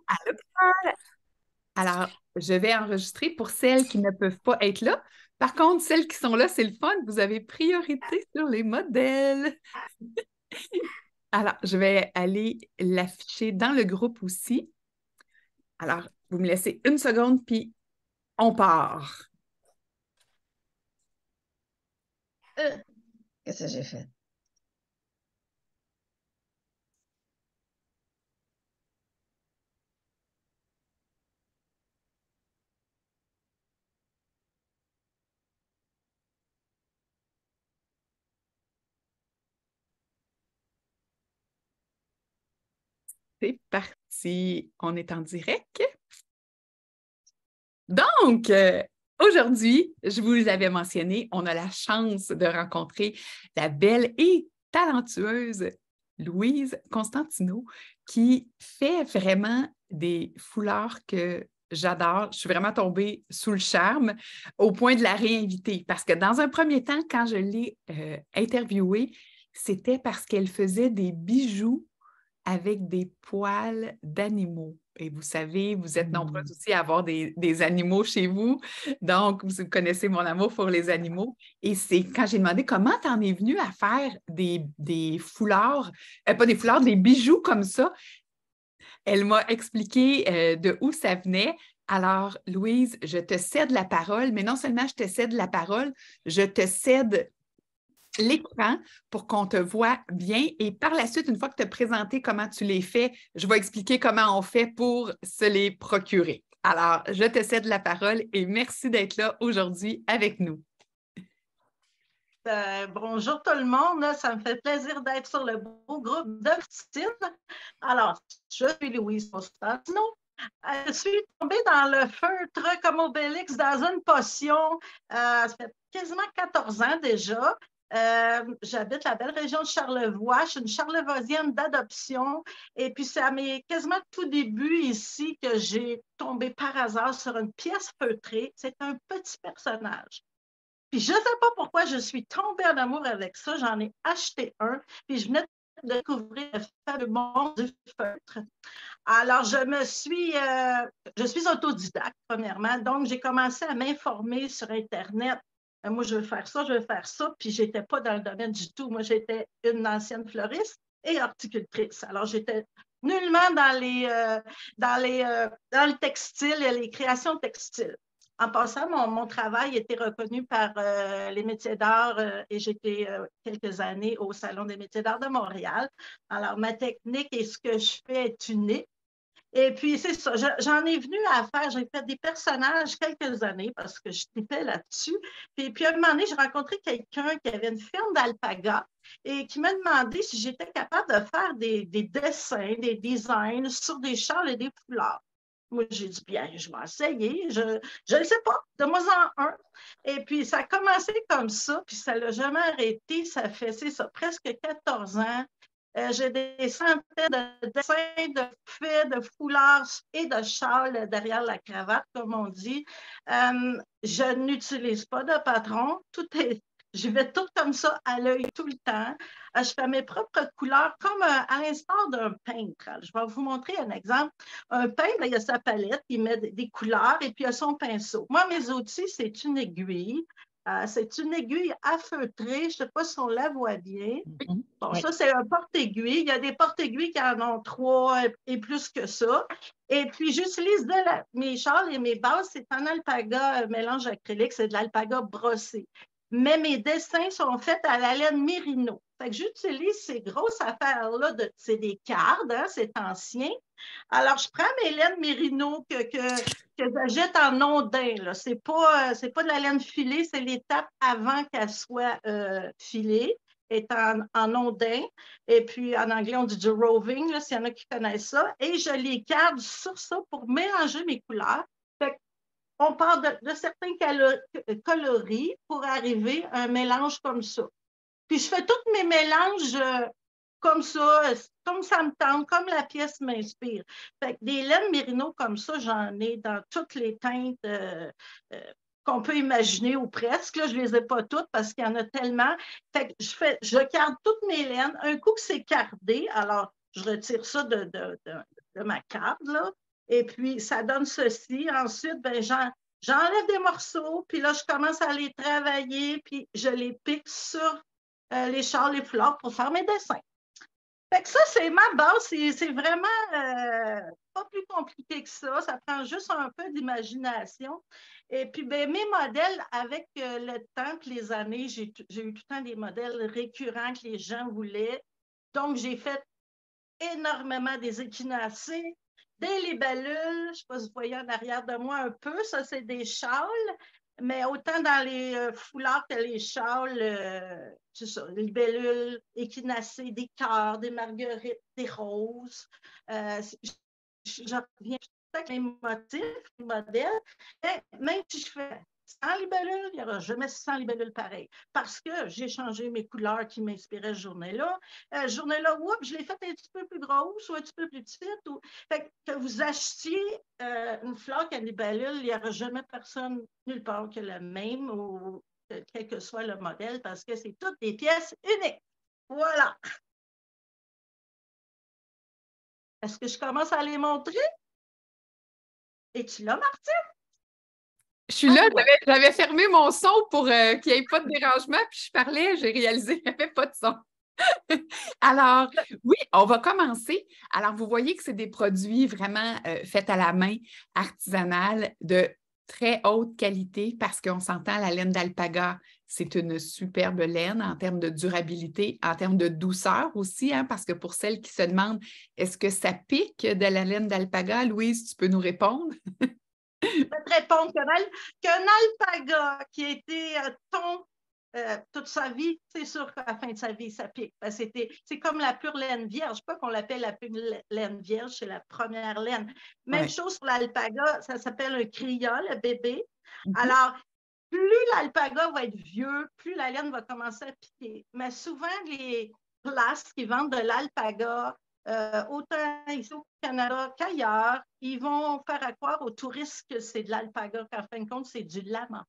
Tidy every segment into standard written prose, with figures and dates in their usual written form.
Allô, Claire. Alors, je vais enregistrer pour celles qui ne peuvent pas être là. Par contre, celles qui sont là, c'est le fun. Vous avez priorité sur les modèles. Alors, je vais aller l'afficher dans le groupe aussi. Alors, vous me laissez une seconde, puis on part. Euh, Qu'est-ce que j'ai fait? C'est parti. On est en direct. Donc, aujourd'hui, je vous l'avais mentionné, on a la chance de rencontrer la belle et talentueuse Louise Constantino qui fait vraiment des foulards que j'adore. Je suis vraiment tombée sous le charme au point de la réinviter parce que dans un premier temps, quand je l'ai interviewée, c'était parce qu'elle faisait des bijoux avec des poils d'animaux. Et vous savez, vous êtes nombreuses aussi à avoir des animaux chez vous. Donc, vous connaissez mon amour pour les animaux. Et c'est quand j'ai demandé comment tu en es venue à faire des foulards, pas des foulards, des bijoux comme ça, elle m'a expliqué de où ça venait. Alors, Louise, je te cède la parole, mais non seulement je te cède la parole, je te cède l'écran pour qu'on te voit bien. Et par la suite, une fois que tu as présenté comment tu les fais, je vais expliquer comment on fait pour se les procurer. Alors, je te cède la parole et merci d'être là aujourd'hui avec nous. Bonjour tout le monde, ça me fait plaisir d'être sur le beau groupe de Christine. Alors, je suis Louise Constantino. Je suis tombée dans le feutre comme Obélix dans une potion. Ça fait quasiment 14 ans déjà. J'habite la belle région de Charlevoix. Je suis une Charlevoisienne d'adoption. Et puis, c'est à mes quasiment tout début ici que j'ai tombé par hasard sur une pièce feutrée. C'est un petit personnage. Puis je ne sais pas pourquoi je suis tombée en amour avec ça. J'en ai acheté un. Puis je venais de découvrir le fameux monde du feutre. Alors, je suis autodidacte, premièrement. Donc, j'ai commencé à m'informer sur Internet. Moi, je veux faire ça, je veux faire ça. Puis, je n'étais pas dans le domaine du tout. Moi, j'étais une ancienne fleuriste et horticultrice. Alors, j'étais nullement dans le textile et les créations textiles. En passant, mon travail était reconnu par les métiers d'art et j'étais quelques années au Salon des métiers d'art de Montréal. Alors, ma technique et ce que je fais est unique. Et puis, c'est ça, j'en ai venu à faire, j'ai fait des personnages quelques années parce que je tripais là-dessus. Puis, à un moment donné, j'ai rencontré quelqu'un qui avait une ferme d'alpaga et qui m'a demandé si j'étais capable de faire des dessins, des designs sur des châles et des foulards. Moi, j'ai dit, bien, je vais essayer. Je ne sais pas, de moi en un. Et puis, ça a commencé comme ça, puis ça ne l'a jamais arrêté. Ça fait, c'est ça, presque 14 ans. J'ai des centaines de dessins, de faits, de foulards et de châles derrière la cravate, comme on dit. Je n'utilise pas de patron. Je vais tout comme ça à l'œil tout le temps. Je fais mes propres couleurs comme à l'instar d'un peintre. Je vais vous montrer un exemple. Un peintre, il a sa palette, il met des couleurs et puis il a son pinceau. Moi, mes outils, c'est une aiguille. C'est une aiguille à feutrer. Je ne sais pas si on la voit bien. Bon, Oui. ça, c'est un porte-aiguille. Il y a des porte-aiguilles qui en ont 3 et plus que ça. Et puis, j'utilise mes châles et mes bases, c'est en alpaga mélange acrylique, c'est de l'alpaga brossé. Mais mes dessins sont faits à la laine mérino. Fait que j'utilise ces grosses affaires-là, c'est des cardes, hein, c'est ancien. Alors, je prends mes laines mérino que j'achète en ondin. C'est pas de la laine filée, c'est l'étape avant qu'elle soit filée est en ondin. Et puis, en anglais, on dit du roving, s'il y en a qui connaissent ça. Et je les garde sur ça pour mélanger mes couleurs. Fait on part de certains coloris pour arriver à un mélange comme ça. Puis, je fais tous mes mélanges comme ça me tente, comme la pièce m'inspire. Fait que des laines mérino comme ça, j'en ai dans toutes les teintes euh, qu'on peut imaginer ou presque. Là, je ne les ai pas toutes parce qu'il y en a tellement. Fait que je garde toutes mes laines. Un coup que c'est cardé, alors je retire ça de ma carte, là. Et puis, ça donne ceci. Ensuite, ben, j'enlève des morceaux, puis là, je commence à les travailler, puis je les pique sur les châles, les fleurs pour faire mes dessins. Fait que ça, c'est ma base. C'est vraiment pas plus compliqué que ça. Ça prend juste un peu d'imagination. Et puis, ben, mes modèles, avec le temps et les années, j'ai eu tout le temps des modèles récurrents que les gens voulaient. Donc, j'ai fait énormément des échinacées, des libellules. Je ne sais pas si vous voyez en arrière de moi un peu. Ça, c'est des châles. Mais autant dans les foulards que les châles, c'est ça, les libellules, échinacées, des cœurs, des marguerites, des roses. Je reviens avec les motifs, les modèles. Mais même si je fais 100 libellules, il n'y aura jamais 100 libellules pareilles. Parce que j'ai changé mes couleurs qui m'inspiraient ce journée-là. Journée-là, je l'ai faite un petit peu plus grosse ou un petit peu plus petite. Fait que vous achetiez une fleur qu'un libellule, il n'y aura jamais personne nulle part que le même ou quel que soit le modèle parce que c'est toutes des pièces uniques. Voilà. Est-ce que je commence à les montrer? Es-tu là, Martine? Je suis là, j'avais fermé mon son pour qu'il n'y ait pas de dérangement, puis je parlais, j'ai réalisé qu'il n'y avait pas de son. Alors, oui, on va commencer. Alors, vous voyez que c'est des produits vraiment faits à la main, artisanales, de très haute qualité, parce qu'on s'entend, la laine d'alpaga, c'est une superbe laine en termes de durabilité, en termes de douceur aussi, hein, parce que pour celles qui se demandent, est-ce que ça pique de la laine d'alpaga? Louise, tu peux nous répondre? Je vais te répondre qu'un alpaga qui a été ton toute sa vie, c'est sûr qu'à la fin de sa vie, ça pique. C'est comme la pure laine vierge. Pas qu'on l'appelle la pure laine vierge, c'est la première laine. Même chose pour l'alpaga, ça s'appelle un cria, le bébé. Alors, plus l'alpaga va être vieux, plus la laine va commencer à piquer. Mais souvent, les places qui vendent de l'alpaga, autant ici au Canada qu'ailleurs, ils vont faire croire aux touristes que c'est de l'alpaga, qu'en fin de compte, c'est du lama.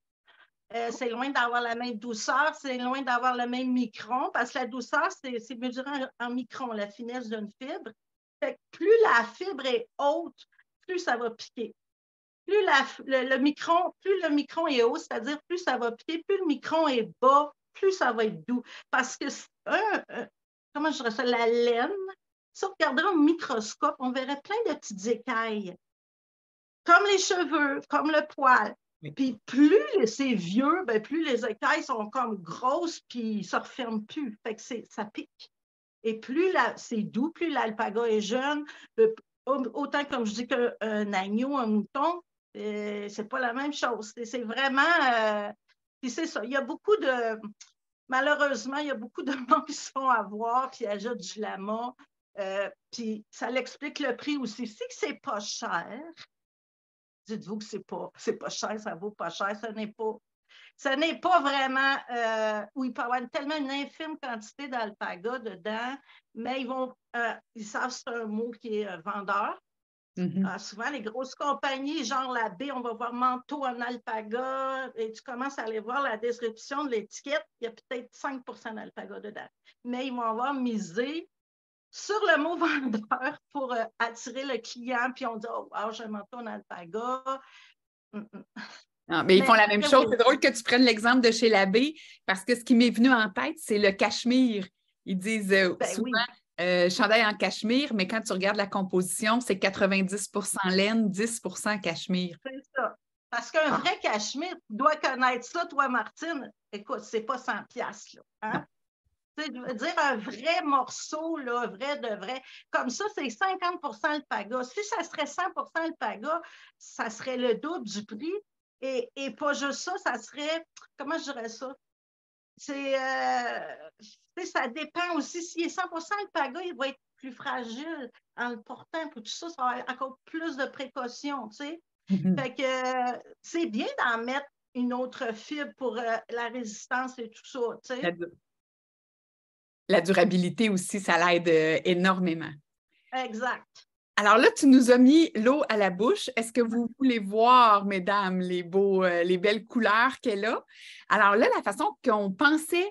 C'est loin d'avoir la même douceur, c'est loin d'avoir le même micron, parce que la douceur, c'est mesuré en micron, la finesse d'une fibre. Fait que plus la fibre est haute, plus ça va piquer. Plus le micron est haut, c'est-à-dire plus ça va piquer, plus le micron est bas, plus ça va être doux. Parce que, comment je dirais ça, la laine, si on regardait au microscope, on verrait plein de petites écailles, comme les cheveux, comme le poil. Oui. Puis plus c'est vieux, ben plus les écailles sont comme grosses, puis ils ne se referment plus. Fait que ça pique. Et plus c'est doux, plus l'alpaga est jeune, autant comme je dis qu'un agneau, un mouton, c'est pas la même chose. C'est vraiment... puis c'est ça. Il y a beaucoup de... Malheureusement, il y a beaucoup de monde qui se font avoir, puis ajoutent du lama. Puis ça l'explique le prix aussi. Si c'est pas cher, dites-vous que c'est pas cher, ça vaut pas cher, ce n'est pas vraiment où il peut y avoir tellement une infime quantité d'alpaga dedans, mais ils savent que c'est un mot qui est vendeur. Souvent, les grosses compagnies, genre la baie, on va voir manteau en alpaga, et tu commences à aller voir la description de l'étiquette, il y a peut-être 5 d'alpaga dedans. Mais ils vont avoir misé sur le mot vendeur pour attirer le client, puis on dit « Oh, wow, j'ai un manteau en alpaga. » Non, mais ils font la même chose. C'est drôle que tu prennes l'exemple de chez l'abbé, parce que ce qui m'est venu en tête, c'est le cachemire. Ils disent souvent chandail en cachemire, mais quand tu regardes la composition, c'est 90 laine, 10 cachemire. C'est ça. Parce qu'un vrai cachemire, tu dois connaître ça, toi, Martine. Écoute, c'est pas 100 $, là. Hein? Je veux dire, un vrai morceau, là, vrai de vrai. Comme ça, c'est 50 alpaga. Si ça serait 100 alpaga, ça serait le double du prix. Et pas juste ça, ça serait, comment je dirais ça? Ça dépend aussi. S'il est 100 alpaga, il va être plus fragile en le portant. Pour tout ça, ça va avoir encore plus de précautions, tu sais. Fait que c'est bien d'en mettre une autre fibre pour la résistance et tout ça, tu sais. La durabilité aussi, ça l'aide énormément. Exact. Alors là, tu nous as mis l'eau à la bouche. Est-ce que vous voulez voir, mesdames, les belles couleurs qu'elle a? Alors là, la façon qu'on pensait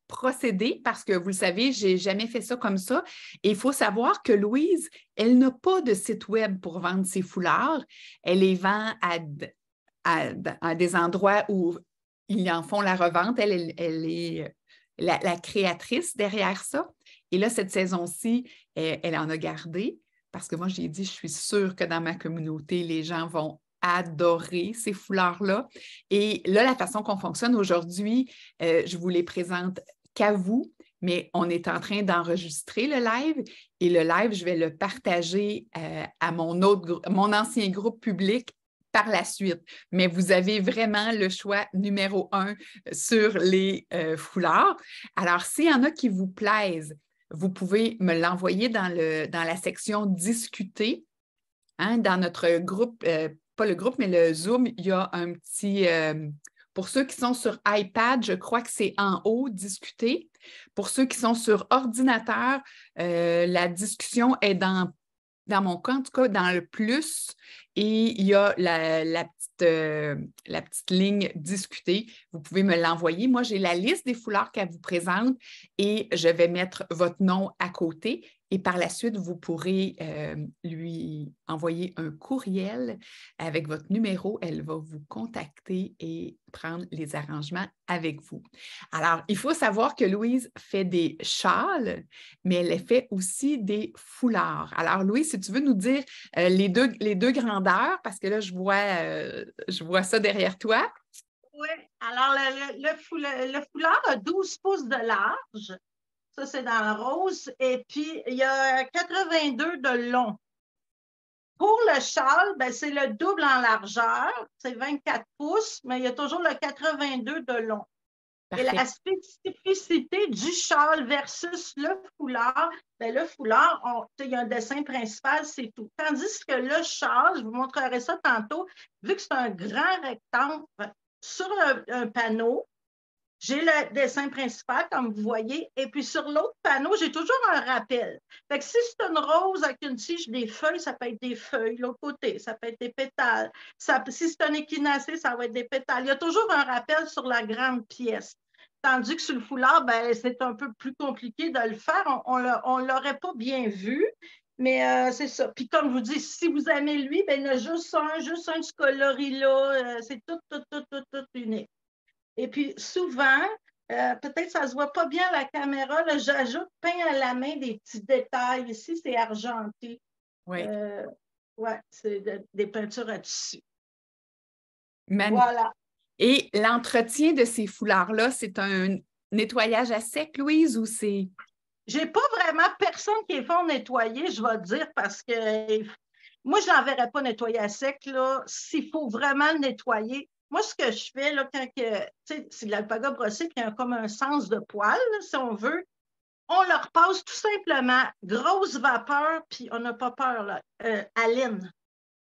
procéder, parce que vous le savez, je n'ai jamais fait ça comme ça, et il faut savoir que Louise, elle n'a pas de site web pour vendre ses foulards. Elle les vend à des endroits où ils en font la revente. Elle est la créatrice derrière ça. Et là, cette saison-ci, elle en a gardé. Parce que moi, j'ai dit, je suis sûre que dans ma communauté, les gens vont adorer ces foulards-là. Et là, la façon qu'on fonctionne aujourd'hui, je vous les présente qu'à vous, mais on est en train d'enregistrer le live et le live, je vais le partager à mon ancien groupe public par la suite. Mais vous avez vraiment le choix numéro 1 sur les foulards. Alors, s'il y en a qui vous plaisent, vous pouvez me l'envoyer dans la section discuter. Hein, dans notre groupe, pas le groupe, mais le Zoom, il y a un petit, pour ceux qui sont sur iPad, je crois que c'est en haut, discuter. Pour ceux qui sont sur ordinateur, la discussion est dans mon cas, en tout cas, dans le plus, et il y a la petite ligne discuter. Vous pouvez me l'envoyer. Moi, j'ai la liste des foulards qu'elle vous présente et je vais mettre votre nom à côté. Et par la suite, vous pourrez lui envoyer un courriel avec votre numéro. Elle va vous contacter et prendre les arrangements avec vous. Alors, il faut savoir que Louise fait des châles, mais elle fait aussi des foulards. Alors, Louise, si tu veux nous dire les deux grandeurs, parce que là, je vois ça derrière toi. Oui, alors le foulard a 12 pouces de large. Ça, c'est dans le rose. Et puis, il y a 82 de long. Pour le châle, ben, c'est le double en largeur. C'est 24 pouces, mais il y a toujours le 82 de long. Parfait. Et la spécificité du châle versus le foulard, ben, le foulard, il y a un dessin principal, c'est tout. Tandis que le châle, je vous montrerai ça tantôt, vu que c'est un grand rectangle sur un panneau, j'ai le dessin principal, comme vous voyez, et puis sur l'autre panneau, j'ai toujours un rappel. Fait que si c'est une rose avec une tige, des feuilles, ça peut être des feuilles. L'autre côté, ça peut être des pétales. Si c'est un échinacée, ça va être des pétales. Il y a toujours un rappel sur la grande pièce. Tandis que sur le foulard, ben, c'est un peu plus compliqué de le faire. On ne l'aurait pas bien vu. Mais c'est ça. Puis comme je vous dis, si vous aimez lui, ben, il y en a juste un de ce coloris-là. C'est tout unique. Et puis, souvent, peut-être que ça ne se voit pas bien à la caméra, là, j'ajoute peint à la main des petits détails. Ici, c'est argenté. Oui. Ouais, c'est des peintures à tissu. Magnifique. Voilà. Et l'entretien de ces foulards-là, c'est un nettoyage à sec, Louise, ou c'est... J'ai pas vraiment personne qui est fait nettoyer, je vais te dire, parce que moi, je n'enverrais pas nettoyer à sec. S'il faut vraiment le nettoyer, moi, ce que je fais, là, quand c'est de l'alpaga brossé, puis il y a comme un sens de poil, là, si on veut, on leur passe tout simplement grosse vapeur, puis on n'a pas peur, là, haleine.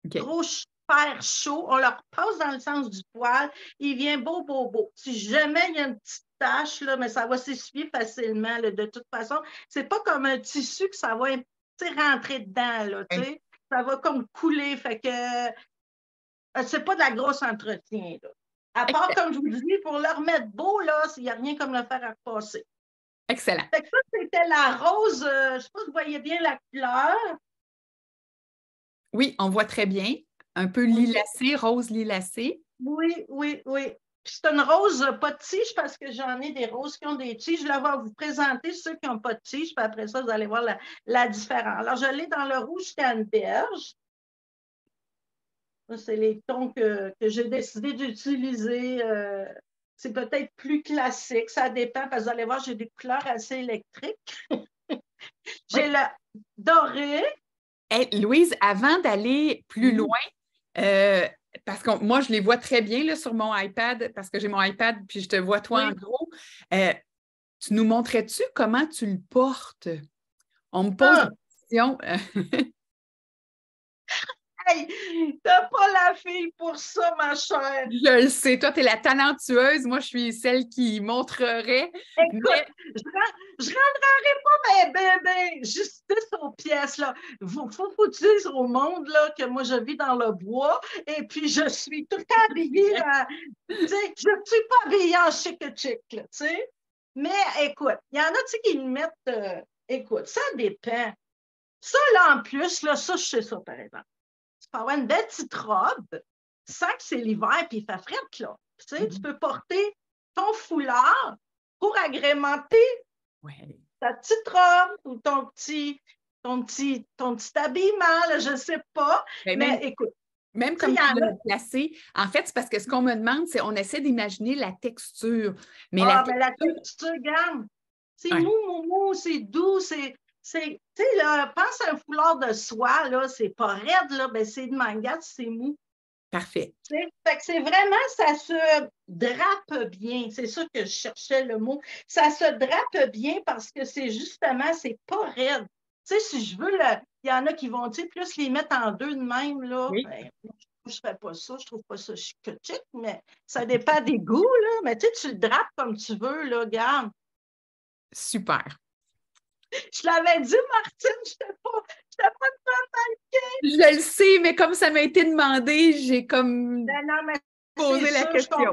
Okay. Gros fer chaud, on leur passe dans le sens du poil, il vient beau. Si jamais il y a une petite tache, là, mais ça va s'essuyer facilement, là, de toute façon. C'est pas comme un tissu que ça va rentrer dedans, là, tu sais. Ça va comme couler, fait que c'est pas de la grosse entretien, là. À part, comme je vous dis, pour le remettre beau, là, il n'y a rien comme le faire à repasser. Excellent. Fait que ça, c'était la rose. Je ne sais pas si vous voyez bien la couleur. Oui, on voit très bien. Un peu lilacé, rose lilacé. Oui. Puis c'est une rose pas de tige parce que j'en ai des roses qui ont des tiges. Je vais vous présenter ceux qui n'ont pas de tige, puis après ça, vous allez voir la différence. Alors, je l'ai dans le rouge canneberge. C'est les tons que j'ai décidé d'utiliser. C'est peut-être plus classique, ça dépend, parce que vous allez voir, j'ai des couleurs assez électriques. J'ai le doré. Hey, Louise, avant d'aller plus loin, parce que moi, je les vois très bien là, sur mon iPad, parce que j'ai mon iPad, puis je te vois toi en gros. Tu nous montrais-tu comment tu le portes? On me pose la question. Hey, t'as pas la fille pour ça, ma chère. Je le sais, toi, tu es la talentueuse, moi, je suis celle qui montrerait. Écoute, je rentrerai pas justice aux pièces, là. Faut dire au monde, là, que moi, je vis dans le bois et puis je suis tout le temps habillée, tu sais, je ne suis pas habillée en chic, là, tu sais. Mais écoute, il y en a, tu sais, qui me mettent, écoute, ça dépend. Ça, là, en plus, là, ça, je sais ça, par exemple. Tu peux avoir une belle petite robe, sans que c'est l'hiver puis il fait frais, là. Tu sais, tu peux porter ton foulard pour agrémenter ta petite robe ou ton petit habillement, là, je ne sais pas. Mais écoute. Même comme tu l'as placé, en fait, c'est parce que ce qu'on me demande, c'est on essaie d'imaginer la texture. Mais la texture, regarde, c'est mou, c'est doux, tu sais, là, pense à un foulard de soie, là, c'est pas raide, là, ben c'est de mangas, c'est mou. Parfait. Fait que c'est vraiment, ça se drape bien. C'est ça que je cherchais le mot. Ça se drape bien parce que c'est justement, c'est pas raide. Tu sais, si je veux, il y en a qui vont, tu sais, plus les mettre en deux de même, là. Oui. Ben, je ne ferais pas ça, je trouve pas ça chic, mais ça dépend des goûts, là. Mais tu sais, tu le drapes comme tu veux, là, regarde. Super. Je l'avais dit, Martine, je n'étais pas de mannequin. Je le sais, mais comme ça m'a été demandé, j'ai comme posé la question.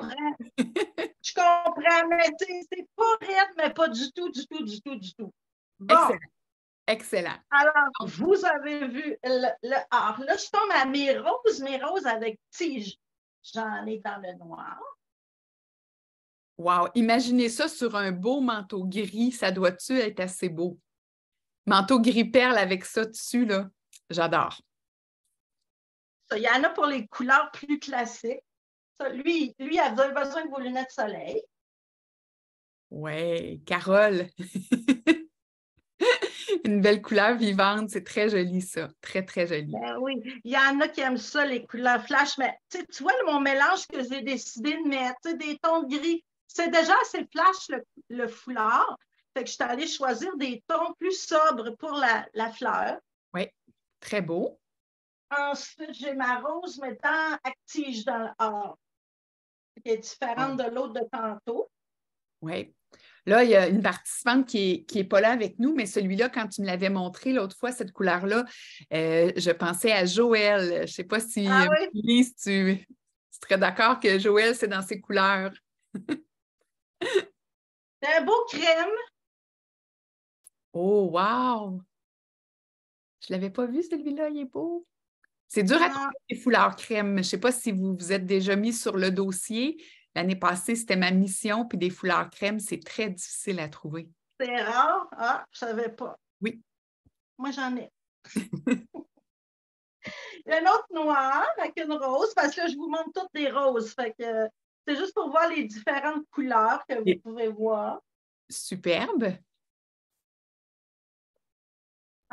Je comprends, mais c'est pas raide, mais pas du tout. Bon. Excellent. Alors, vous avez vu le art. Là, je tombe à mes roses avec tige. J'en ai dans le noir. Wow! Imaginez ça sur un beau manteau gris. Ça doit-tu être assez beau? Manteau gris perle avec ça dessus, là. J'adore. Il y en a pour les couleurs plus classiques. Ça, lui, il a besoin de vos lunettes de soleil. Oui, Carole. Une belle couleur vivante, c'est très joli, ça. Très, très joli. Ben oui, il y en a qui aiment ça, les couleurs flash, mais tu vois, mon mélange que j'ai décidé de mettre, des tons de gris, c'est déjà assez flash le foulard. Fait que je suis allée choisir des tons plus sobres pour la fleur. Oui, très beau. Ensuite, j'ai ma rose mettant actige dans le or, qui est différente de l'autre de tantôt. Oui. Là, il y a une participante qui est pas là avec nous, mais celui-là, quand tu me l'avais montré l'autre fois, cette couleur-là, je pensais à Joël. Je ne sais pas si, si tu serais d'accord que Joël, c'est dans ses couleurs. C'est un beau crème. Oh, wow! Je ne l'avais pas vu, celui-là, il est beau. C'est dur à trouver des foulards crème. Je ne sais pas si vous vous êtes déjà mis sur le dossier. L'année passée, c'était ma mission, puis des foulards crème, c'est très difficile à trouver. C'est rare? Ah, je ne savais pas. Oui. Moi, j'en ai. Il y a un autre noir avec une rose, parce que là, je vous montre toutes des roses. Fait que c'est juste pour voir les différentes couleurs que vous pouvez voir. Superbe.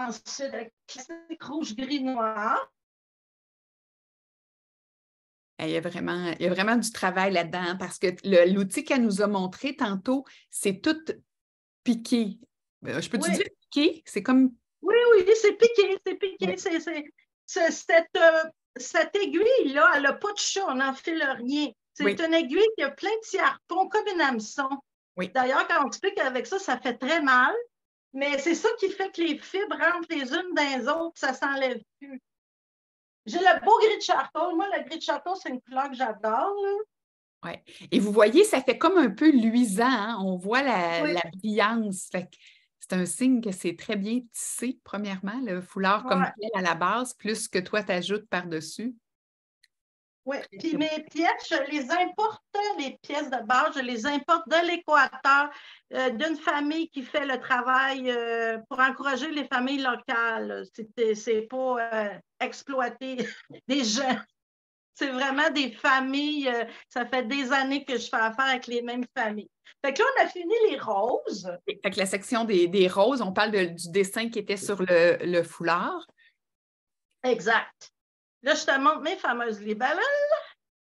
Ensuite, le classique rouge, gris, noir. Il y a vraiment du travail là-dedans parce que l'outil qu'elle nous a montré tantôt, c'est tout piqué. Je peux te dire piqué? C'est comme... Oui, c'est piqué, c'est piqué. Oui. Cette aiguille-là, elle n'a pas de chat, on n'enfile rien. C'est une aiguille qui a plein de petits harpons, comme une hameçon. Oui. D'ailleurs, quand on explique avec ça, ça fait très mal. Mais c'est ça qui fait que les fibres rentrent les unes dans les autres, ça ne s'enlève plus. J'ai le beau gris de charcoal. Moi, le gris de charcoal, c'est une couleur que j'adore. Oui. Et vous voyez, ça fait comme un peu luisant. Hein? On voit la brillance. C'est un signe que c'est très bien tissé, premièrement, le foulard comme tel à la base, plus que toi, tu ajoutes par-dessus. Oui, puis mes pièces, je les importe, les pièces de base, je les importe de l'Équateur, d'une famille qui fait le travail pour encourager les familles locales. C'est pas exploiter des gens. C'est vraiment des familles. Ça fait des années que je fais affaire avec les mêmes familles. Fait que là, on a fini les roses. Fait que la section des roses, on parle du dessin qui était sur le foulard. Exact. Là, je te montre mes fameuses libellules.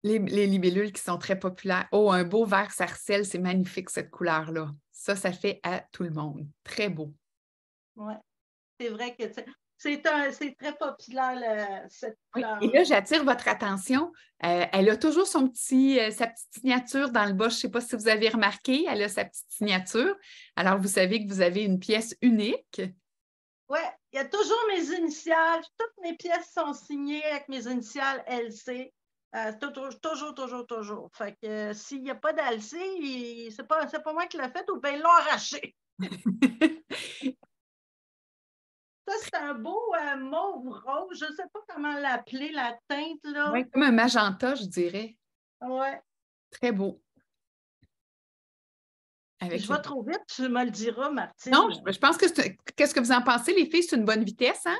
Les libellules qui sont très populaires. Oh, un beau vert sarcelle, c'est magnifique cette couleur-là. Ça fait à tout le monde. Très beau. Oui, c'est vrai que C'est très populaire, cette Oui. fleur. Et là, j'attire votre attention. Elle a toujours sa petite signature dans le bas. Je ne sais pas si vous avez remarqué, elle a sa petite signature. Alors, vous savez que vous avez une pièce unique. Oui, il y a toujours mes initiales. Toutes mes pièces sont signées avec mes initiales LC. Toujours. Fait que s'il n'y a pas d'LC, c'est pas moi qui l'ai fait ou bien ils l'ont arraché. Ça, c'est un beau mauve rose. Je ne sais pas comment l'appeler, la teinte, là. Oui, comme un magenta, je dirais. Oui. Très beau. Avec Je vais trop vite, tu me le diras, Martine. Non, je pense que qu'est-ce que vous en pensez, les filles? C'est une bonne vitesse, hein?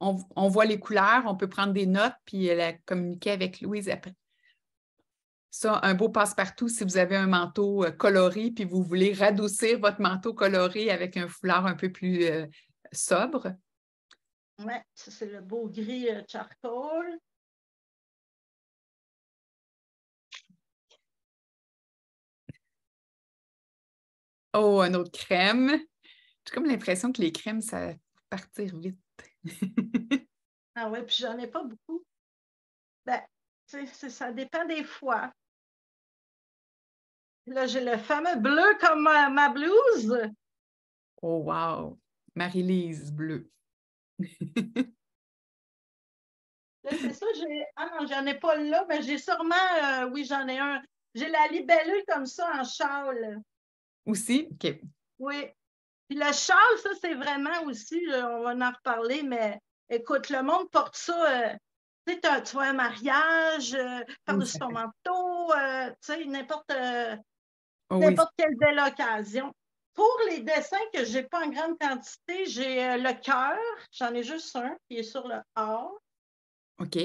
On voit les couleurs, on peut prendre des notes puis la communiquer avec Louise après. Ça, un beau passe-partout si vous avez un manteau coloré puis vous voulez radoucir votre manteau coloré avec un foulard un peu plus sobre. Oui, ça, c'est le beau gris charcoal. Oh, un autre crème. J'ai comme l'impression que les crèmes, ça va partir vite. Ah oui, puis j'en ai pas beaucoup. Ben, ça dépend des fois. Là, j'ai le fameux bleu comme ma blouse. Oh, wow! Marie-Lise bleu. Là, c'est ça, ah non, j'en ai pas là, mais j'ai sûrement, oui, j'en ai un. J'ai la libellule comme ça en châle. Aussi? OK. Oui. Puis le châle, ça, c'est vraiment aussi, on va en reparler, mais écoute, le monde porte ça, tu sais, tu vois un mariage, par-dessus ton manteau, tu sais, n'importe quelle belle occasion. Pour les dessins que je n'ai pas en grande quantité, j'ai le cœur, j'en ai juste un qui est sur le A. OK.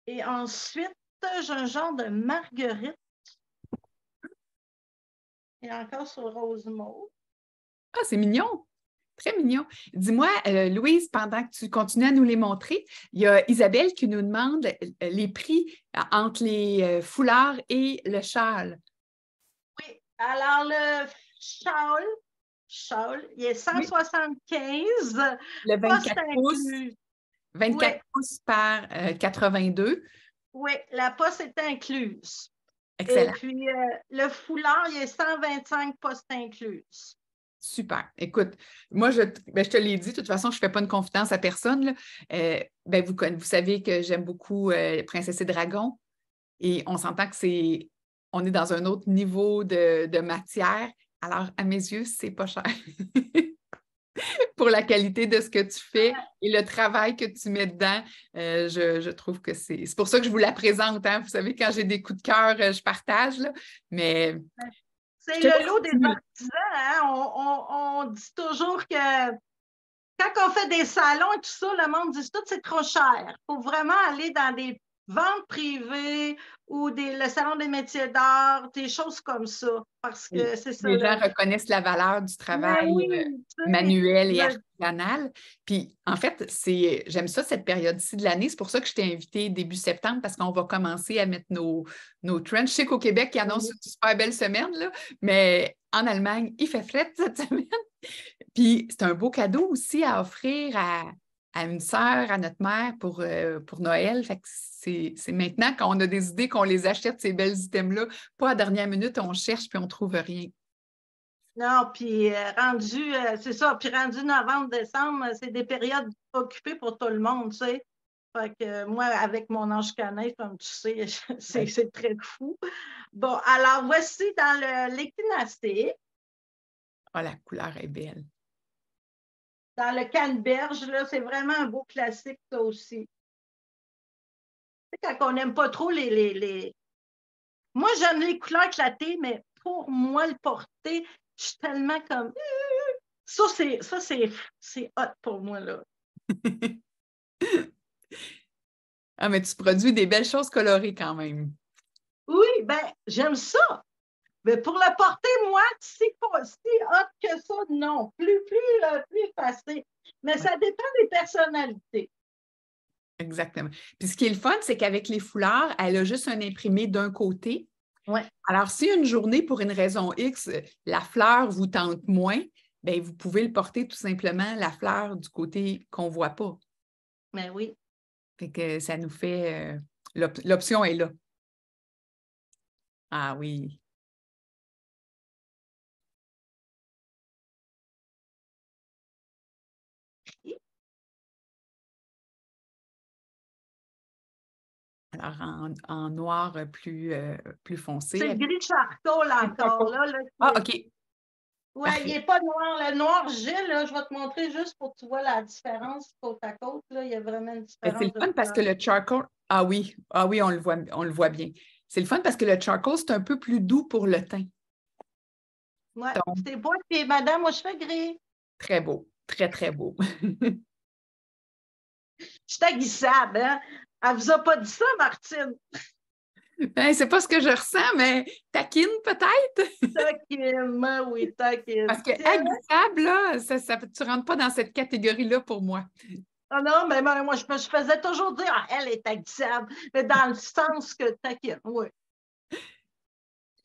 Et ensuite, j'ai un genre de marguerite. Et encore sur rose mauve. Ah, c'est mignon! Très mignon. Dis-moi, Louise, pendant que tu continues à nous les montrer, il y a Isabelle qui nous demande les prix entre les foulards et le châle. Oui, alors le châle, il est 175. Le 24 pouces, Inclus. 24 pouces par 82. Oui, la poste est incluse. Excellent. Et puis, le foulard, il est 125 postes incluses. Super. Écoute, moi, je te l'ai dit, de toute façon, je ne fais pas une confidence à personne. Là. Vous savez que j'aime beaucoup Princesse et Dragon et on s'entend que on est dans un autre niveau de matière. Alors, à mes yeux, c'est pas cher. Pour la qualité de ce que tu fais et le travail que tu mets dedans, je trouve que c'est pour ça que je vous la présente. Hein. Vous savez, quand j'ai des coups de cœur, je partage, là, mais... C'est le lot des artisans. Hein? On dit toujours que quand on fait des salons et tout ça, le monde dit tout c'est trop cher. Il faut vraiment aller dans des ventes privées ou le salon des métiers d'art, des choses comme ça. Parce que c'est ça. Les gens reconnaissent la valeur du travail manuel et artisanal. Puis, en fait, j'aime ça, cette période-ci de l'année. C'est pour ça que je t'ai invitée début septembre, parce qu'on va commencer à mettre nos trends. Je sais qu'au Québec, il annonce une super belle semaine, là, mais en Allemagne, il fait fret cette semaine. Puis, c'est un beau cadeau aussi à offrir à une sœur, à notre mère pour Noël. Fait que c'est maintenant qu'on a des idées qu'on les achète, ces belles items-là. Pas à la dernière minute, on cherche puis on ne trouve rien. Non, puis c'est ça, puis rendu novembre, décembre, c'est des périodes occupées pour tout le monde, tu sais. Fait que moi, avec mon ange canin, comme tu sais, c'est très fou. Bon, alors voici dans l'équinacée. Oh, la couleur est belle. Dans le canneberge, là, c'est vraiment un beau classique, ça aussi. Quand on n'aime pas trop les... Moi, j'aime les couleurs éclatées, mais pour moi, le porter, je suis tellement comme... Ça, c'est hot pour moi, là. Ah, mais tu produis des belles choses colorées quand même. Oui, ben j'aime ça. Mais pour le porter, moi, pas si hot que ça, non. Plus facile. Mais ça dépend des personnalités. Exactement. Puis ce qui est le fun, c'est qu'avec les foulards, elle a juste un imprimé d'un côté. Ouais. Alors, si une journée, pour une raison X, la fleur vous tente moins, bien, vous pouvez le porter tout simplement, la fleur, du côté qu'on ne voit pas. Mais oui. Fait que ça nous fait... l'option est là. Ah oui. Alors, en noir plus foncé. C'est le gris charcoal encore, là. Ah, OK. Oui, il n'est pas noir. Le noir Gilles, là, je vais te montrer juste pour que tu vois la différence côte à côte. Là, il y a vraiment une différence. C'est le fun parce que le charcoal... Ah oui, on le voit bien. C'est le fun parce que le charcoal, c'est un peu plus doux pour le teint. Oui, c'est beau. Puis, madame, moi, je fais gris. Très beau. Très, très beau. Je suis aguissable, hein? Elle vous a pas dit ça, Martine? Ben, c'est pas ce que je ressens, mais taquine peut-être? Taquine, oui, taquine. Parce que aguissable, là, tu rentres pas dans cette catégorie-là pour moi. Ah non, mais moi, je faisais toujours dire, ah, elle est aguissable, mais dans le sens que taquine, oui.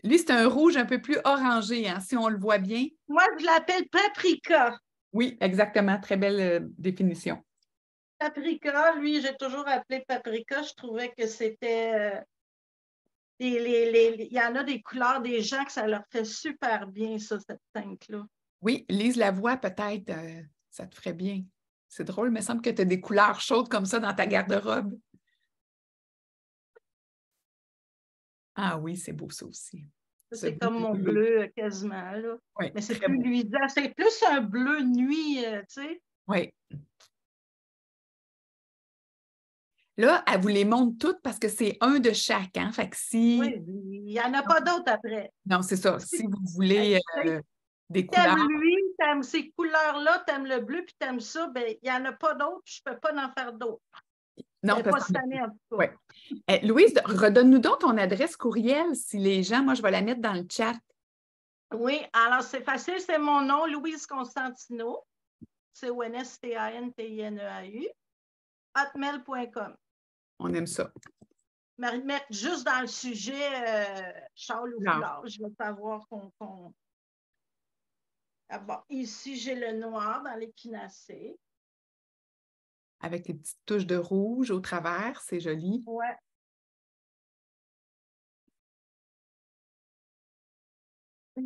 Lui, c'est un rouge un peu plus orangé, hein, si on le voit bien. Moi, je l'appelle paprika. Oui, exactement. Très belle définition. Paprika, lui, j'ai toujours appelé paprika. Je trouvais que c'était... il y en a des couleurs des gens que ça leur fait super bien, ça, cette teinte-là. Oui, Lise Lavoie, peut-être, ça te ferait bien. C'est drôle, il me semble que tu as des couleurs chaudes comme ça dans ta garde-robe. Ah oui, c'est beau ça aussi. C'est comme mon bleu quasiment, là. Oui, mais c'est plus luisant. C'est plus un bleu nuit, tu sais. Oui. Là, elle vous les montre toutes parce que c'est un de chaque, hein? Fait que si... Oui, il n'y en a pas d'autres après. Non, c'est ça. Si vous voulez des couleurs... T'aimes lui, t'aimes ces couleurs-là, t'aimes le bleu, puis t'aimes ça, bien, il n'y en a pas d'autres, je ne peux pas en faire d'autres. Non, pas cette année, en tout cas. Ouais. Louise, redonne-nous donc ton adresse courriel si les gens... Moi, je vais la mettre dans le chat. Oui, alors c'est facile, c'est mon nom, Louise Constantino. C'est ONSTANTINEAU, hotmail.com. On aime ça. Mettre juste dans le sujet châle ou foulard, je veux savoir qu'on... Ah bon, ici, j'ai le noir dans l'équinacée. Avec des petites touches de rouge au travers, c'est joli. Oui.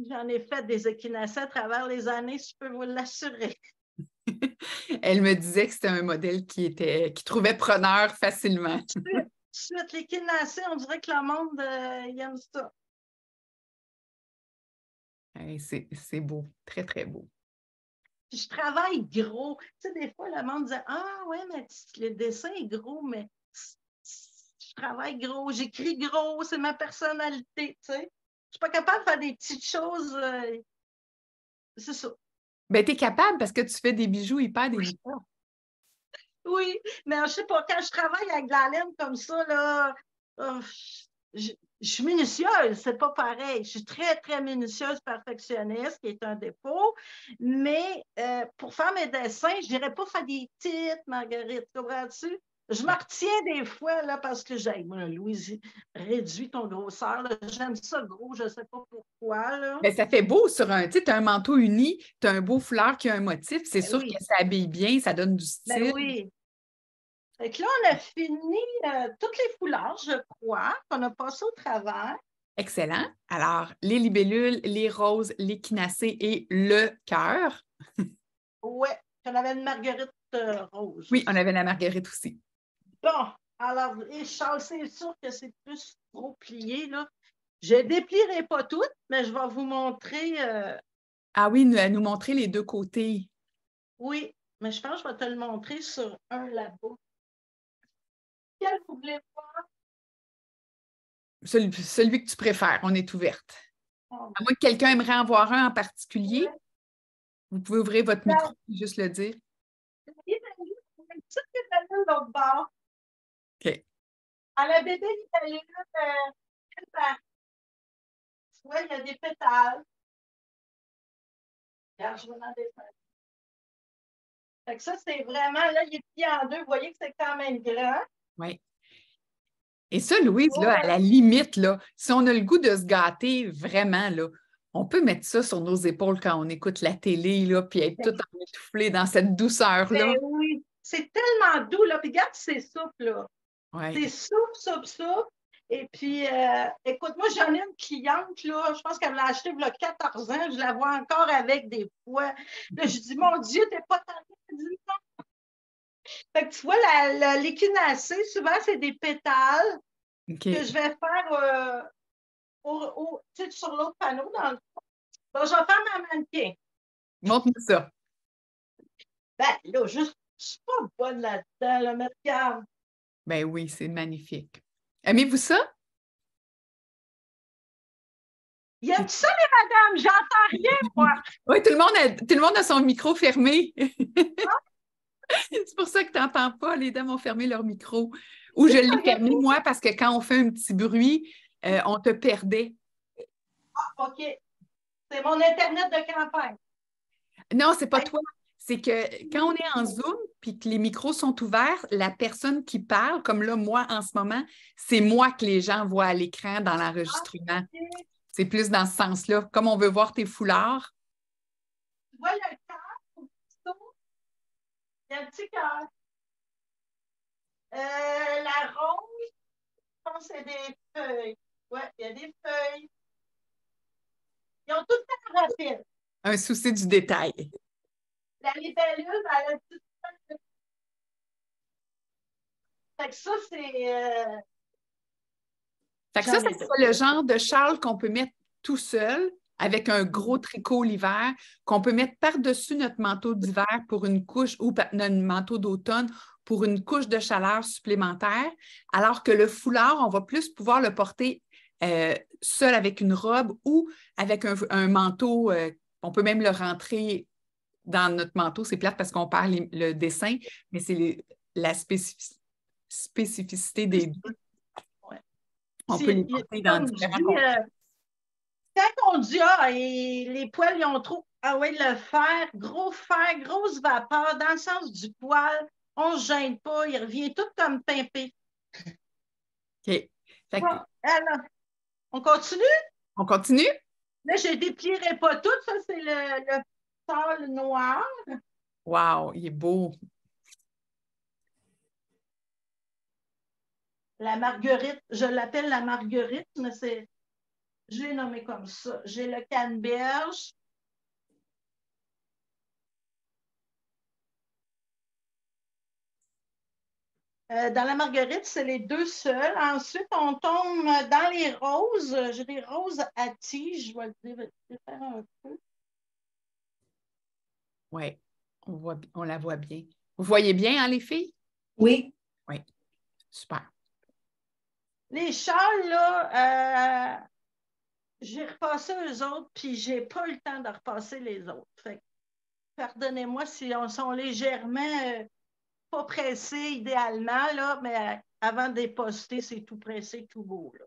J'en ai fait des équinacées à travers les années, je peux vous l'assurer. Elle me disait que c'était un modèle qui trouvait preneur facilement. Suite l'équinacée, on dirait que le monde il aime ça. C'est beau, très, très beau. Puis je travaille gros. Tu sais, des fois, le monde dit « Ah, ouais, mais le dessin est gros, mais je travaille gros, j'écris gros, c'est ma personnalité. » Tu sais, je ne suis pas capable de faire des petites choses. C'est ça. Bien, tu es capable parce que tu fais des bijoux hyper délicats. Oui, mais je ne sais pas, quand je travaille avec de la laine comme ça, là, je suis minutieuse, c'est pas pareil. Je suis très, très minutieuse, perfectionniste, qui est un défaut. Mais pour faire mes dessins, je dirais pas faire des titres, Marguerite, comprends-tu? Je me retiens des fois, là, parce que j'ai, Louise, réduis ton grosseur. J'aime ça gros, je ne sais pas pourquoi. Là. Bien, ça fait beau sur un, tu sais, as un manteau uni, tu as un beau foulard qui a un motif. C'est sûr oui. que ça habille bien, ça donne du style. Ben oui. Fait que là, on a fini toutes les foulards, je crois, qu'on a passé au travers. Excellent. Alors, les libellules, les roses, l'équinacée et le cœur. Oui, on avait une marguerite rose. Oui, on avait la marguerite aussi. Bon, alors, les châles, c'est sûr que c'est plus trop plié, là. Je ne déplierai pas toutes, mais je vais vous montrer. Ah oui, nous montrer les deux côtés. Oui, mais je pense que je vais te le montrer sur un là-bas. Quel vous voulez voir? Celui que tu préfères, on est ouverte. Oh. À moins que quelqu'un aimerait en voir un en particulier, vous pouvez ouvrir votre micro et juste le dire. Il y a une petite libellule de l'autre bord. OK. À la bébé libellule, tu vois, il y a des pétales. Regarde, je vais dans des pétales. Fait que ça, c'est vraiment, là, il est plié en deux. Vous voyez que c'est quand même grand. Oui. Et ça, Louise, là, à la limite, là, si on a le goût de se gâter vraiment, là, On peut mettre ça sur nos épaules quand on écoute la télé, là, puis être tout emmitouflé dans cette douceur-là. Ben oui, c'est tellement doux, là. Puis regarde, c'est souple, là. Ouais. C'est souple, souple, souple. Et puis, écoute, moi, j'en ai une cliente, là, je pense qu'elle l'a acheté il y a 14 ans, je la vois encore avec des fois. Là, je dis, mon Dieu, t'es pas tannée? Elle dit non. Fait que tu vois, l'échinacée, souvent, c'est des pétales OK. que je vais faire tu sais, sur l'autre panneau. Bon, je vais faire ma mannequin. Montre-nous ça. Ben, là, je suis pas bonne là-dedans, là, mais regarde. Ben oui, c'est magnifique. Aimez-vous ça? Il y a ça, les madames, j'entends rien, moi. Oui, tout le monde a son micro fermé. C'est pour ça que tu n'entends pas. Les dames ont fermé leur micro. Ou je l'ai fermé, moi, parce que quand on fait un petit bruit, on te perdait. Ah, OK. C'est mon Internet de campagne. Non, c'est pas toi. C'est que quand on est en Zoom puis que les micros sont ouverts, la personne qui parle, comme là, moi, en ce moment, c'est moi que les gens voient à l'écran dans l'enregistrement. Ah, OK. C'est plus dans ce sens-là. Comme on veut voir tes foulards. Tu vois le cœur au petit il y a un petit cœur. La rose, je pense que c'est des feuilles. Oui, il y a des feuilles. Ils ont tout le temps rapide. Un souci du détail. La libellule, elle a tout le temps. Fait que ça, c'est. Fait que ça serait le genre de châle qu'on peut mettre tout seul avec un gros tricot l'hiver, qu'on peut mettre par-dessus notre manteau d'hiver pour une couche ou notre manteau d'automne pour une couche de chaleur supplémentaire, alors que le foulard, on va plus pouvoir le porter seul avec une robe ou avec un manteau. On peut même le rentrer dans notre manteau. C'est plate parce qu'on perd le dessin, mais c'est la spécificité des deux. On peut les porter dans différents contextes. Quand on dit les poils, ils ont trop. Ah oui, le fer, grosse vapeur dans le sens du poil. On ne se gêne pas, il revient tout comme pimpé. OK. Bon, alors, on continue? On continue? Là, je ne déplierai pas tout. Ça, c'est le pâle noir. Wow, il est beau. La marguerite, je l'appelle la marguerite, mais c'est. Je l'ai nommé comme ça. J'ai le canneberge. Dans la marguerite, c'est les deux seuls. Ensuite, on tombe dans les roses. J'ai des roses à tige. Je vais le défaire un peu. Oui, on la voit bien. Vous voyez bien, hein, les filles? Oui. Oui, super. Les châles, là, j'ai repassé eux autres, puis j'ai pas eu le temps de repasser les autres. Fait que, pardonnez-moi si on sont légèrement pas pressés idéalement, là, mais avant de les poster, c'est tout pressé, tout beau. Là.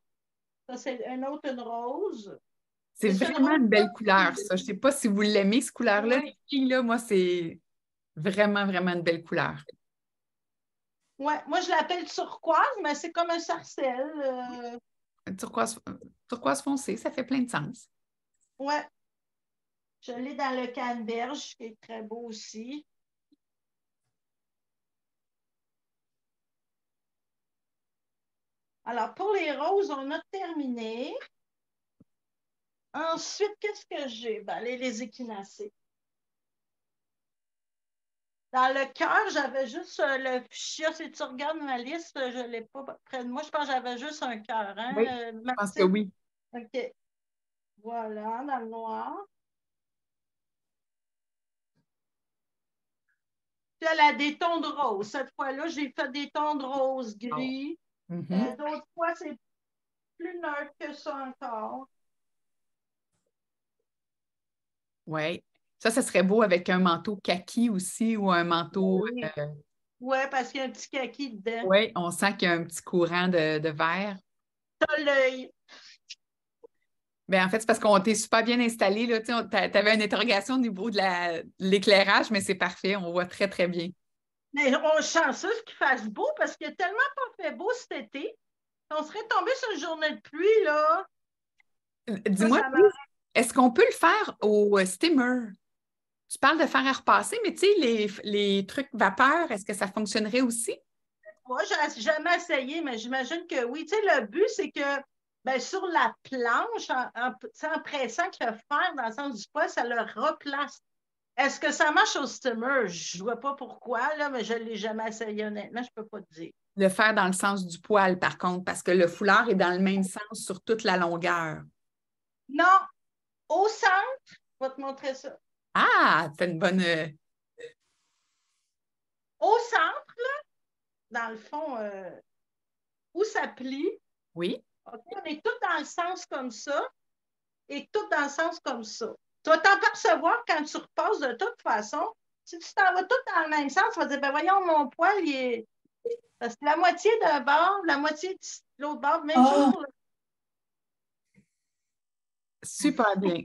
Ça, c'est une rose. C'est vraiment une belle couleur, ça. Je ne sais pas si vous l'aimez, cette couleur-là. Les filles, là, moi, c'est vraiment, vraiment une belle couleur. Oui, moi, je l'appelle turquoise, mais c'est comme un sarcelle. Turquoise foncé, ça fait plein de sens. Oui. Je l'ai dans le canneberge, qui est très beau aussi. Alors, pour les roses, on a terminé. Ensuite, qu'est-ce que j'ai? Ben, les échinacées. Dans le cœur, j'avais juste le fuchsia. Si tu regardes ma liste, je ne l'ai pas près de moi. Je pense que j'avais juste un cœur. Hein, oui, je pense que oui. OK. Voilà, dans le noir. Puis elle a des tons de rose. Cette fois-là, j'ai fait des tons de rose gris. Oh. Mm-hmm. D'autres fois, c'est plus neutre que ça encore. Oui. Ça serait beau avec un manteau kaki aussi ou un manteau. Oui, parce qu'il y a un petit kaki dedans. Oui, on sent qu'il y a un petit courant de vert. T'as l'œil. Bien, en fait, c'est parce qu'on t'est super bien installé. Tu avais une interrogation au niveau de l'éclairage, mais c'est parfait. On voit très, très bien. Mais on est chanceux qu'il fasse beau parce qu'il a tellement pas fait beau cet été. On serait tombé sur une journée de pluie, là. Dis-moi, Est-ce qu'on peut le faire au steamer? Tu parles de faire à repasser, mais tu sais, les trucs vapeur, est-ce que ça fonctionnerait aussi? Moi, je n'ai jamais essayé, mais j'imagine que oui. Tu sais, le but, c'est que ben, sur la planche, en pressant que le fer dans le sens du poids, ça le replace. Est-ce que ça marche au steamer? Je ne vois pas pourquoi, là, mais je ne l'ai jamais essayé, honnêtement, je ne peux pas te dire. Le faire dans le sens du poil, par contre, parce que le foulard est dans le même sens sur toute la longueur. Non, au centre, je vais te montrer ça. Ah, c'est une bonne... Au centre, dans le fond, où ça plie, Oui. okay, on est tout dans le sens comme ça et tout dans le sens comme ça. Tu vas t'en percevoir quand tu repasses de toute façon. Si tu t'en vas tout dans le même sens, tu vas dire, ben voyons, mon poil, il est. Parce que la moitié d'un bord, la moitié de l'autre bord, même chose. Super bien.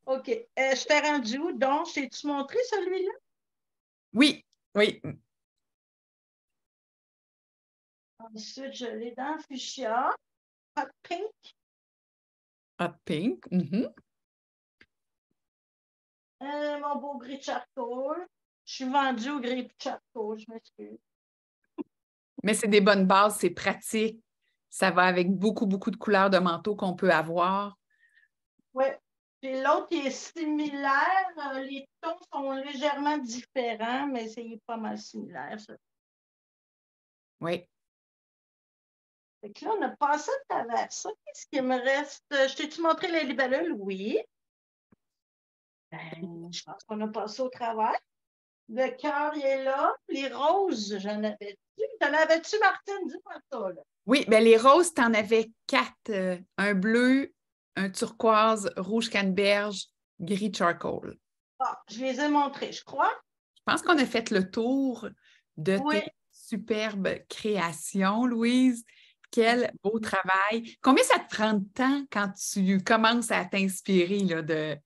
OK. Je t'ai rendu où? Donc, t'ai-tu montré celui-là? Oui, oui. Ensuite, je l'ai dans le fuchsia. Hot pink. Hot pink. Mm-hmm. Mon beau gris charcoal. Je suis vendue au gris charcoal, je m'excuse. Mais c'est des bonnes bases, c'est pratique. Ça va avec beaucoup, beaucoup de couleurs de manteau qu'on peut avoir. Oui. Puis l'autre, il est similaire. Les tons sont légèrement différents, mais c'est pas mal similaire, ça. Oui. Fait que là, on a passé à travers ça. Qu'est-ce qui me reste? Je t'ai-tu montré les libellules? Oui. Ben, je pense qu'on a passé au travers. Le cœur, il est là. Les roses, j'en avais-tu? T'en avais-tu, Martine? Dis-moi ça, là. Oui, bien les roses, tu en avais 4. Un bleu, un turquoise, rouge canneberge, gris charcoal. Ah, je les ai montrés, je crois. Je pense qu'on a fait le tour de Oui. tes superbes créations, Louise. Quel beau travail. Combien ça te prend de temps quand tu commences à t'inspirer là, de...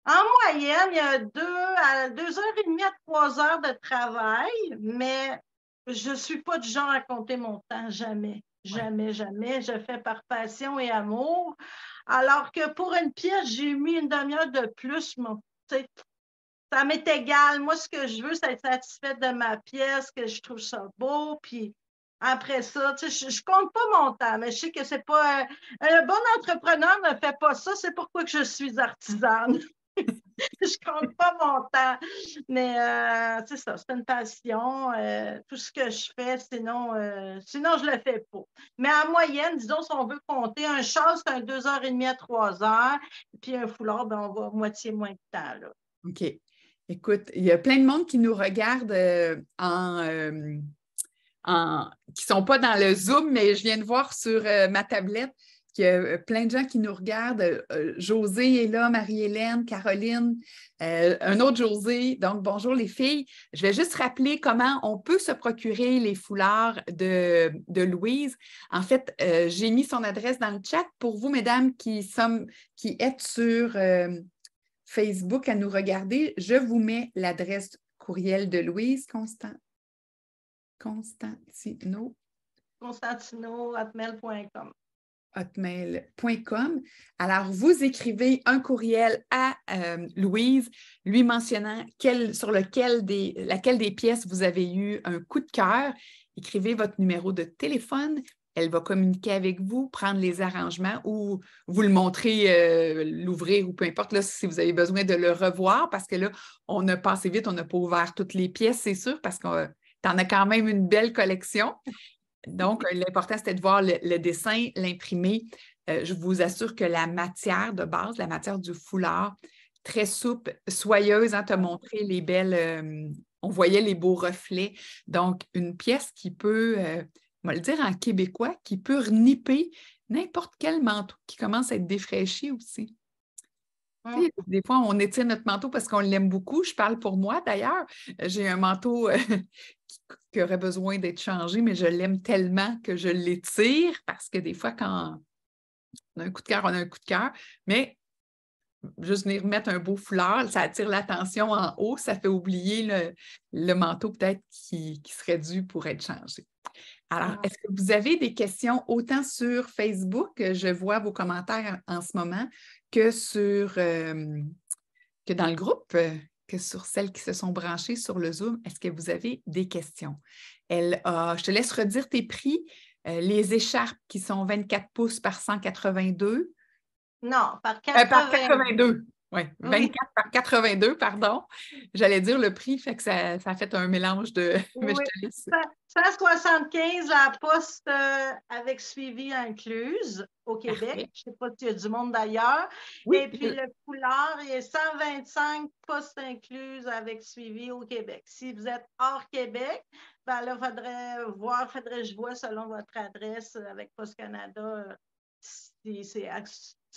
En moyenne, il y a 2 heures et demie à 3 heures de travail, mais je ne suis pas du genre à compter mon temps, jamais. Jamais, jamais. Je fais par passion et amour. Alors que pour une pièce, j'ai mis une demi-heure de plus. Ça m'est égal. Moi, ce que je veux, c'est être satisfaite de ma pièce, que je trouve ça beau. Puis après ça, je ne compte pas mon temps, mais je sais que c'est pas. Un bon entrepreneur ne fait pas ça. C'est pourquoi que je suis artisane. Je compte pas mon temps. Mais c'est ça, c'est une passion. Tout ce que je fais, sinon je le fais pas. Mais en moyenne, disons, si on veut compter, un châle, c'est un 2 heures et demie à 3 heures. Puis un foulard, ben, on va moitié moins de temps. Là. OK. Écoute, il y a plein de monde qui nous regarde qui ne sont pas dans le Zoom, mais je viens de voir sur ma tablette qu'il y a plein de gens qui nous regardent. José est là, Marie-Hélène, Caroline, un autre José. Donc, bonjour les filles. Je vais juste rappeler comment on peut se procurer les foulards de Louise. En fait, j'ai mis son adresse dans le chat pour vous, mesdames, qui êtes sur Facebook à nous regarder. Je vous mets l'adresse courriel de Louise Constantino. Constantino@mail.com. hotmail.com. Alors, vous écrivez un courriel à Louise, lui mentionnant laquelle des pièces vous avez eu un coup de cœur. Écrivez votre numéro de téléphone. Elle va communiquer avec vous, prendre les arrangements ou vous le montrer, l'ouvrir ou peu importe là, si vous avez besoin de le revoir parce que là, on a passé vite, on n'a pas ouvert toutes les pièces, c'est sûr, parce que tu en as quand même une belle collection. Donc, l'important, c'était de voir le dessin, l'imprimer. Je vous assure que la matière de base, la matière du foulard, très souple, soyeuse, hein, te montrer les belles... on voyait les beaux reflets. Donc, une pièce qui peut, on va le dire en québécois, qui peut reniper n'importe quel manteau qui commence à être défraîchi aussi. Des fois, on étire notre manteau parce qu'on l'aime beaucoup. Je parle pour moi, d'ailleurs. J'ai un manteau qui aurait besoin d'être changé, mais je l'aime tellement que je l'étire parce que des fois, quand on a un coup de cœur, on a un coup de cœur. Mais juste venir mettre un beau foulard, ça attire l'attention en haut, ça fait oublier le manteau peut-être qui serait dû pour être changé. Alors, est-ce que vous avez des questions autant sur Facebook, je vois vos commentaires en ce moment, que que dans le groupe, que sur celles qui se sont branchées sur le Zoom? Est-ce que vous avez des questions? Je te laisse redire tes prix. Les écharpes qui sont 24 pouces par 182. Non, par Par 82. Oui, Oui. 24 par 82, pardon. J'allais dire le prix, fait que ça a fait un mélange de... Oui. Mais je te laisse. 175 la poste avec suivi incluse au Québec. Parfait. Je ne sais pas s'il y a du monde d'ailleurs. Oui. Et puis le foulard, il est 125 postes incluses avec suivi au Québec. Si vous êtes hors Québec, ben là, faudrait que je vois selon votre adresse avec Post Canada si c'est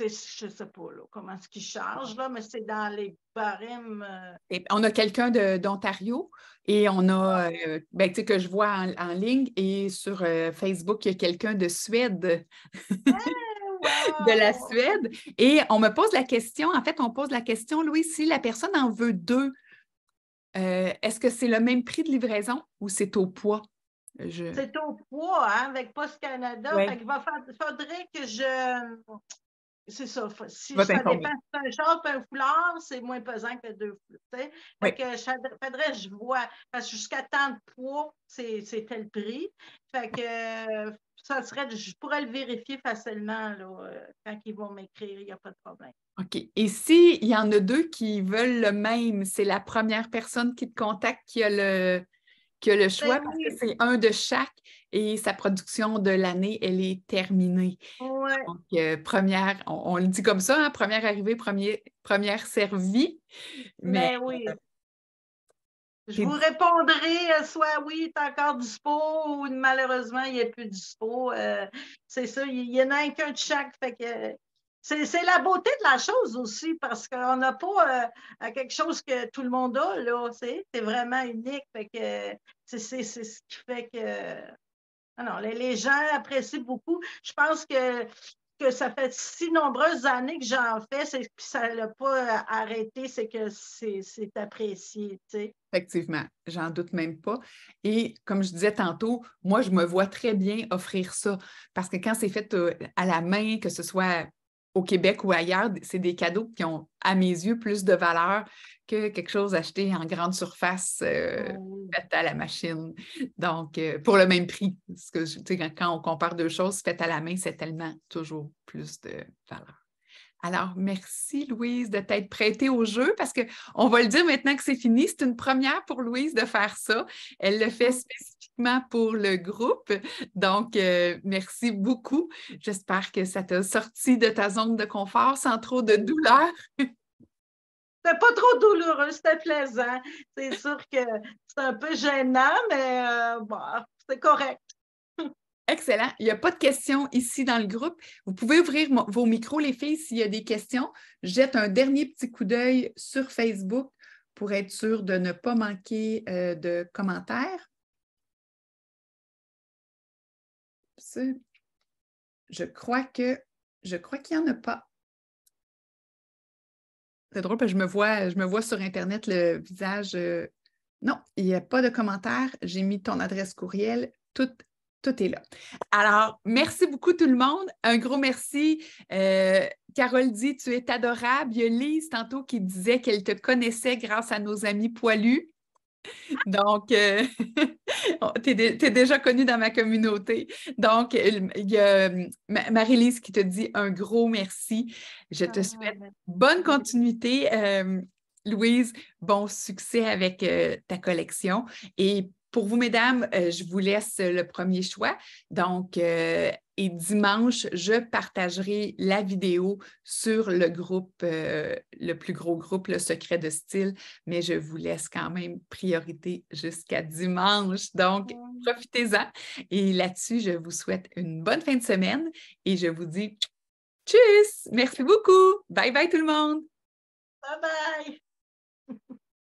je ne sais pas là, comment est-ce qu'ils chargent, là, mais c'est dans les barèmes. Et on a quelqu'un d'Ontario et on a, tu sais, que je vois en ligne et sur Facebook, il y a quelqu'un de Suède, de la Suède. Et on me pose la question, en fait, on pose la question, Louis, si la personne en veut 2, est-ce que c'est le même prix de livraison ou c'est au poids? C'est au poids, hein, avec Post Canada. Ouais. Fait qu'il faudrait que je. C'est ça. Si Va ça t'informer. dépend si c'est un short et un foulard, c'est moins pesant que 2 foulards. Oui. Fait que faudrait que je vois. Parce que jusqu'à tant de poids, c'est tel prix. Fait que je pourrais le vérifier facilement là, quand ils vont m'écrire, il n'y a pas de problème. OK. Et s'il y en a 2 qui veulent le même, c'est la première personne qui te contacte qui a le choix, parce que c'est un de chaque et sa production de l'année, elle est terminée. Ouais. Donc, première, on le dit comme ça, hein, première arrivée, première servie. Mais oui. Je vous répondrai soit oui, tu es encore dispo ou malheureusement, il n'est plus dispo. C'est ça, il y en a qu'un de chaque. Fait que c'est la beauté de la chose aussi, parce qu'on n'a pas quelque chose que tout le monde a, là. C'est vraiment unique. Fait que c'est ce qui fait que non, les gens apprécient beaucoup. Je pense que ça fait si nombreuses années que j'en fais, puis ça ne l'a pas arrêté, c'est que c'est apprécié, tu sais. Effectivement, j'en doute même pas. Et comme je disais tantôt, moi, je me vois très bien offrir ça parce que quand c'est fait à la main, que ce soit au Québec ou ailleurs, c'est des cadeaux qui ont, à mes yeux, plus de valeur que quelque chose acheté en grande surface fait à la machine. Donc, pour le même prix. Parce que, tu sais, quand on compare 2 choses faites à la main, c'est tellement toujours plus de valeur. Alors, merci Louise de t'être prêtée au jeu parce qu'on va le dire maintenant que c'est fini. C'est une première pour Louise de faire ça. Elle le fait spécifiquement pour le groupe. Donc, merci beaucoup. J'espère que ça t'a sorti de ta zone de confort sans trop de douleur. C'était pas trop douloureux, c'était plaisant. C'est sûr que c'est un peu gênant, mais bon, c'est correct. Excellent. Il n'y a pas de questions ici dans le groupe. Vous pouvez ouvrir vos micros, les filles, s'il y a des questions. Je jette un dernier petit coup d'œil sur Facebook pour être sûr de ne pas manquer de commentaires. Je crois qu'il n'y en a pas. C'est drôle parce que je me vois sur Internet le visage. Non, il n'y a pas de commentaires. J'ai mis ton adresse courriel. Tout est là. Alors, merci beaucoup tout le monde. Un gros merci. Carole dit, tu es adorable. Il y a Lise tantôt qui disait qu'elle te connaissait grâce à nos amis poilus. Donc, tu es déjà connue dans ma communauté. Donc, il y a Marie-Lise qui te dit un gros merci. Je te souhaite bonne continuité. Louise, bon succès avec ta collection. Et pour vous, mesdames, je vous laisse le premier choix. Donc, et dimanche, je partagerai la vidéo sur le groupe, le plus gros groupe, le Secret de style, mais je vous laisse quand même priorité jusqu'à dimanche. Donc, profitez-en. Et là-dessus, je vous souhaite une bonne fin de semaine et je vous dis tchuss! Merci beaucoup! Bye bye tout le monde! Bye bye!